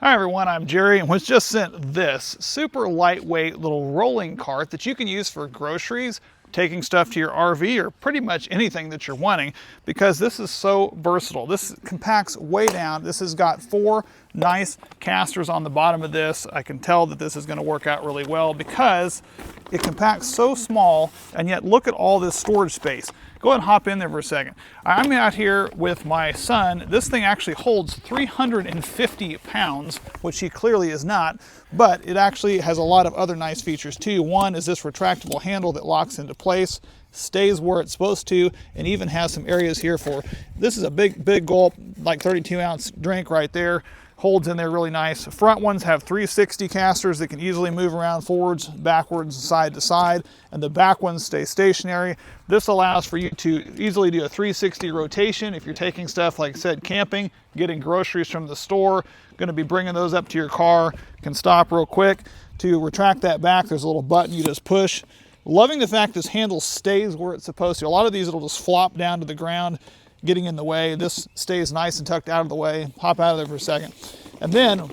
Hi everyone, I'm Jerry and was just sent this super lightweight little rolling cart that you can use for groceries, taking stuff to your RV, or pretty much anything that you're wanting, because this is so versatile. This compacts way down. This has got 4 nice casters on the bottom of this. I can tell that this is going to work out really well because it compacts so small, and yet look at all this storage space. Go ahead and hop in there for a second. I'm out here with my son. This thing actually holds 350 pounds, which he clearly is not, but it actually has a lot of other nice features too. One is this retractable handle that locks into place, stays where it's supposed to, and even has some areas here for, this is a big gulp, like 32-ounce drink right there. Holds in there really nice. Front ones have 360 casters that can easily move around forwards, backwards, side to side, and the back ones stay stationary. This allows for you to easily do a 360 rotation if you're taking stuff, like I said, camping, getting groceries from the store, going to be bringing those up to your car, can stop real quick. To retract that back, there's a little button you just push. Loving the fact this handle stays where it's supposed to. A lot of these, it'll just flop down to the ground, getting in the way. This stays nice and tucked out of the way. Hop out of there for a second. And then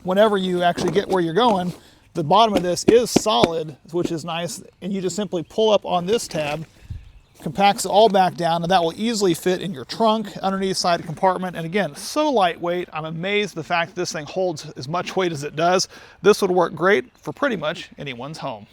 whenever you actually get where you're going, the bottom of this is solid, which is nice. And you just simply pull up on this tab, compacts it all back down, and that will easily fit in your trunk, underneath side compartment. And again, so lightweight. I'm amazed at the fact that this thing holds as much weight as it does. This would work great for pretty much anyone's home.